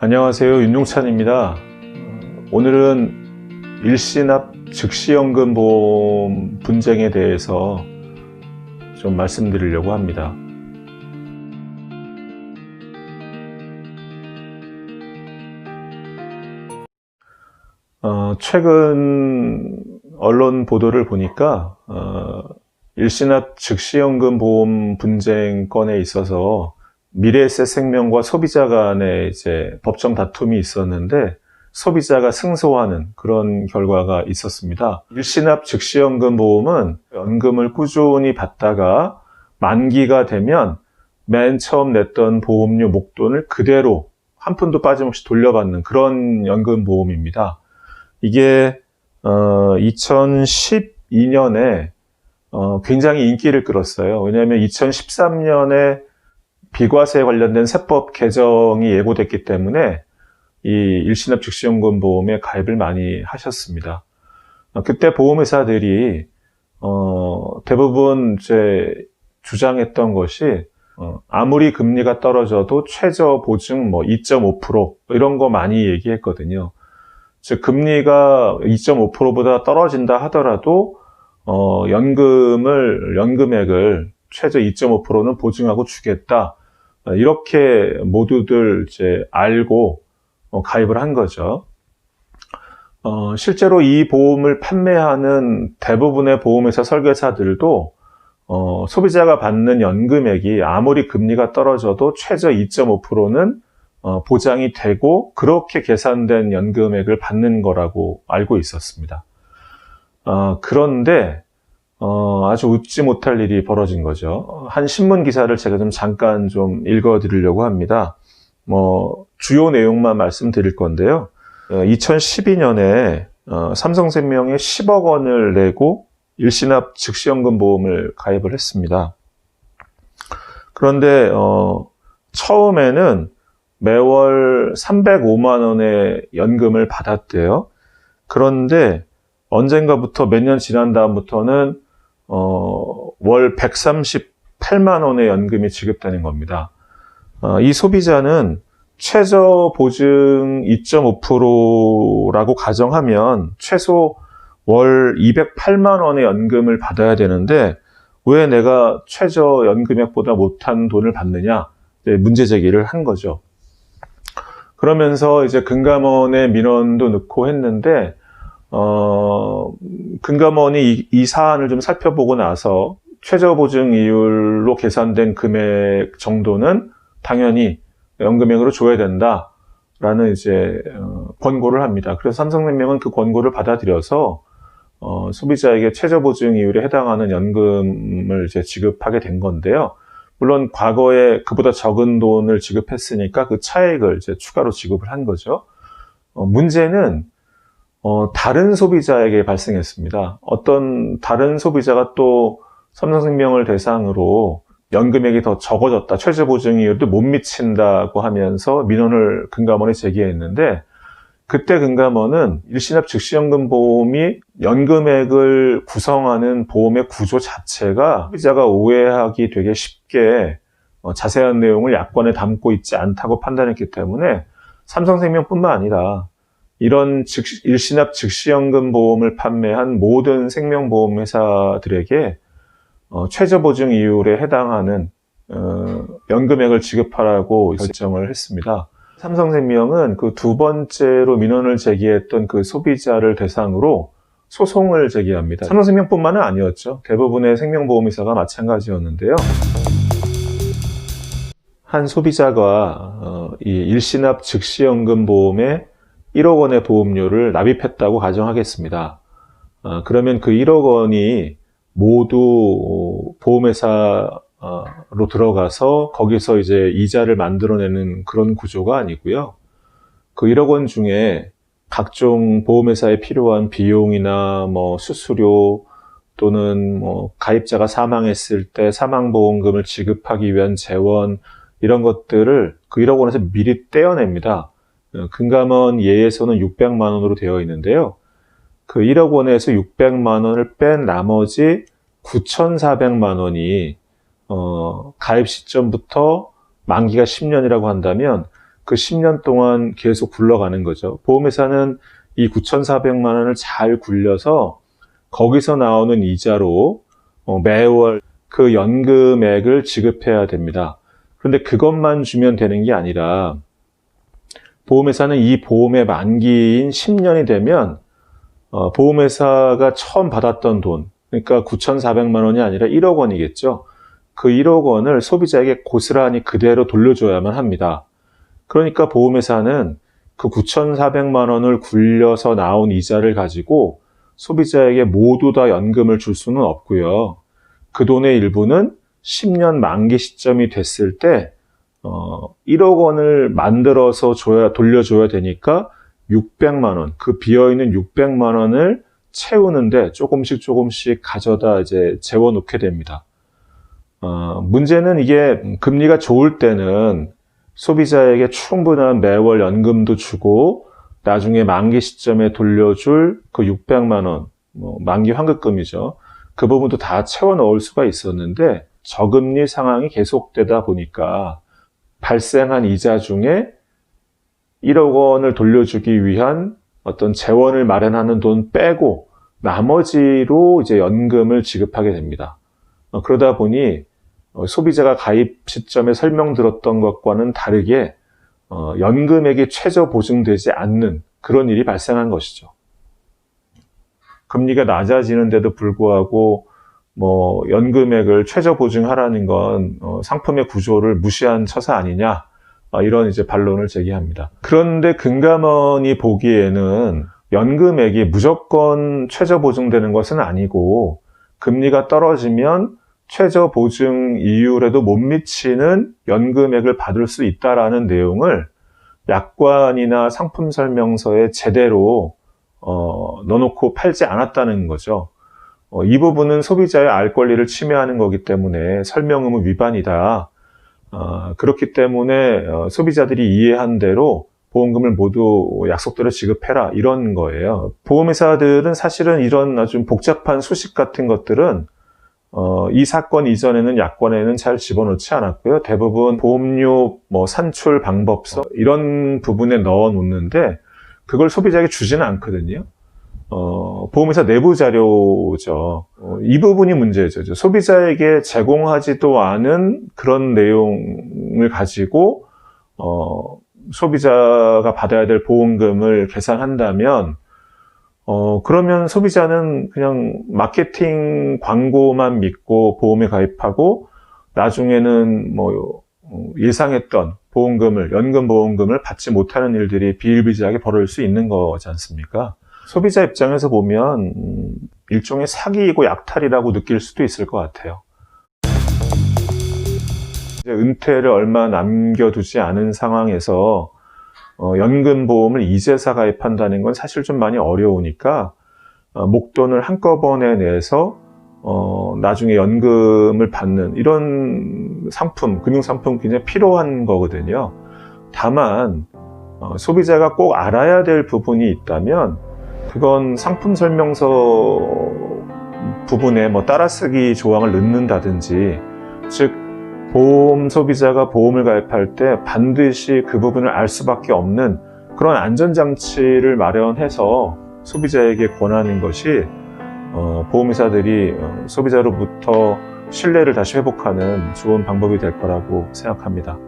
안녕하세요. 윤용찬입니다. 오늘은 일시납 즉시연금보험 분쟁에 대해서 좀 말씀드리려고 합니다. 최근 언론 보도를 보니까 일시납 즉시연금보험 분쟁 건에 있어서 미래에셋생명과 소비자 간의 이제 법정 다툼이 있었는데 소비자가 승소하는 그런 결과가 있었습니다. 일시납 즉시연금보험은 연금을 꾸준히 받다가 만기가 되면 맨 처음 냈던 보험료 목돈을 그대로 한 푼도 빠짐없이 돌려받는 그런 연금보험입니다. 이게 2012년에 굉장히 인기를 끌었어요. 왜냐하면 2013년에 비과세에 관련된 세법 개정이 예고됐기 때문에 이 일시납 즉시연금보험에 가입을 많이 하셨습니다. 그때 보험회사들이 대부분 이제 주장했던 것이 아무리 금리가 떨어져도 최저 보증 2.5% 이런 거 많이 얘기했거든요. 즉 금리가 2.5%보다 떨어진다 하더라도 연금액을 최저 2.5%는 보증하고 주겠다. 이렇게 모두들 이제 알고 가입을 한 거죠. 실제로 이 보험을 판매하는 대부분의 보험회사 설계사들도 소비자가 받는 연금액이 아무리 금리가 떨어져도 최저 2.5%는 보장이 되고 그렇게 계산된 연금액을 받는 거라고 알고 있었습니다. 그런데 아주 웃지 못할 일이 벌어진 거죠. 한 신문 기사를 제가 잠깐 읽어드리려고 합니다. 주요 내용만 말씀드릴 건데요. 2012년에 삼성생명에 10억 원을 내고 일시납 즉시연금보험을 가입을 했습니다. 그런데 처음에는 매월 305만 원의 연금을 받았대요. 그런데 언젠가부터 몇 년 지난 다음부터는 월 138만 원의 연금이 지급되는 겁니다. 이 소비자는 최저 보증 2.5%라고 가정하면 최소 월 208만 원의 연금을 받아야 되는데 왜 내가 최저 연금액보다 못한 돈을 받느냐? 문제 제기를 한 거죠. 그러면서 이제 금감원에 민원도 넣고 했는데 금감원이 이 사안을 좀 살펴보고 나서 최저 보증 이율로 계산된 금액 정도는 당연히 연금액으로 줘야 된다라는 이제 권고를 합니다. 그래서 삼성생명은 그 권고를 받아들여서 소비자에게 최저 보증 이율에 해당하는 연금을 이제 지급하게 된 건데요. 물론 과거에 그보다 적은 돈을 지급했으니까 그 차액을 이제 추가로 지급을 한 거죠. 문제는 다른 소비자에게 발생했습니다. 어떤 다른 소비자가 또 삼성생명을 대상으로 연금액이 더 적어졌다, 최저 보증이율도 못 미친다고 하면서 민원을 금감원에 제기했는데 그때 금감원은 일시납 즉시연금보험이 연금액을 구성하는 보험의 구조 자체가 소비자가 오해하기 되게 쉽게 자세한 내용을 약관에 담고 있지 않다고 판단했기 때문에 삼성생명뿐만 아니라 이런 일시납 즉시연금보험을 판매한 모든 생명보험회사들에게 최저 보증 이율에 해당하는 연금액을 지급하라고 결정을 했습니다. 삼성생명은 그 두 번째로 민원을 제기했던 그 소비자를 대상으로 소송을 제기합니다. 삼성생명뿐만은 아니었죠. 대부분의 생명보험회사가 마찬가지였는데요. 한 소비자가 이 일시납 즉시연금보험에 1억 원의 보험료를 납입했다고 가정하겠습니다. 그러면 그 1억 원이 모두 보험회사로 들어가서 거기서 이제 이자를 만들어내는 그런 구조가 아니고요. 그 1억 원 중에 각종 보험회사에 필요한 비용이나 수수료 또는 가입자가 사망했을 때 사망보험금을 지급하기 위한 재원 이런 것들을 그 1억 원에서 미리 떼어냅니다. 금감원 예에서는 600만 원으로 되어 있는데요. 그 1억 원에서 600만 원을 뺀 나머지 9,400만 원이 가입 시점부터 만기가 10년이라고 한다면 그 10년 동안 계속 굴러가는 거죠. 보험회사는 이 9,400만 원을 잘 굴려서 거기서 나오는 이자로 매월 그 연금액을 지급해야 됩니다. 그런데 그것만 주면 되는 게 아니라 보험회사는 이 보험의 만기인 10년이 되면 보험회사가 처음 받았던 돈, 그러니까 9,400만 원이 아니라 1억 원이겠죠. 그 1억 원을 소비자에게 고스란히 그대로 돌려줘야만 합니다. 그러니까 보험회사는 그 9,400만 원을 굴려서 나온 이자를 가지고 소비자에게 모두 다 연금을 줄 수는 없고요. 그 돈의 일부는 10년 만기 시점이 됐을 때 1억 원을 만들어서 돌려줘야 되니까 600만 원, 그 비어있는 600만 원을 채우는데 조금씩 가져다 이제 재워놓게 됩니다. 문제는 이게 금리가 좋을 때는 소비자에게 충분한 매월 연금도 주고 나중에 만기 시점에 돌려줄 그 600만 원, 만기 환급금이죠. 그 부분도 다 채워 넣을 수가 있었는데 저금리 상황이 계속되다 보니까 발생한 이자 중에 1억 원을 돌려주기 위한 어떤 재원을 마련하는 돈 빼고 나머지로 이제 연금을 지급하게 됩니다. 그러다 보니 소비자가 가입 시점에 설명드렸던 것과는 다르게 연금액이 최저 보증되지 않는 그런 일이 발생한 것이죠. 금리가 낮아지는데도 불구하고 연금액을 최저 보증하라는 건 상품의 구조를 무시한 처사 아니냐, 이런 이제 반론을 제기합니다. 그런데 금감원이 보기에는 연금액이 무조건 최저 보증되는 것은 아니고 금리가 떨어지면 최저 보증 이율에도 못 미치는 연금액을 받을 수 있다라는 내용을 약관이나 상품 설명서에 제대로 넣어놓고 팔지 않았다는 거죠. 이 부분은 소비자의 알 권리를 침해하는 거기 때문에 설명 의무 위반이다. 그렇기 때문에 소비자들이 이해한 대로 보험금을 모두 약속대로 지급해라, 이런 거예요. 보험회사들은 사실은 이런 아주 복잡한 수식 같은 것들은 이 사건 이전에는 약관에는 잘 집어넣지 않았고요. 대부분 보험료 산출 방법서 이런 부분에 넣어 놓는데 그걸 소비자에게 주지는 않거든요. 보험회사 내부 자료죠. 이 부분이 문제죠. 소비자에게 제공하지도 않은 그런 내용을 가지고 소비자가 받아야 될 보험금을 계산한다면 그러면 소비자는 그냥 마케팅 광고만 믿고 보험에 가입하고 나중에는 예상했던 보험금을, 연금 보험금을 받지 못하는 일들이 비일비재하게 벌어질 수 있는 거지 않습니까? 소비자 입장에서 보면 일종의 사기이고 약탈이라고 느낄 수도 있을 것 같아요. 이제 은퇴를 얼마 남겨두지 않은 상황에서 연금보험을 이제서 가입한다는 건 사실 좀 많이 어려우니까 목돈을 한꺼번에 내서 나중에 연금을 받는 이런 상품, 금융상품 굉장히 필요한 거거든요. 다만 소비자가 꼭 알아야 될 부분이 있다면 그건 상품 설명서 부분에 따라쓰기 조항을 넣는다든지, 즉 보험 소비자가 보험을 가입할 때 반드시 그 부분을 알 수밖에 없는 그런 안전장치를 마련해서 소비자에게 권하는 것이 보험회사들이 소비자로부터 신뢰를 다시 회복하는 좋은 방법이 될 거라고 생각합니다.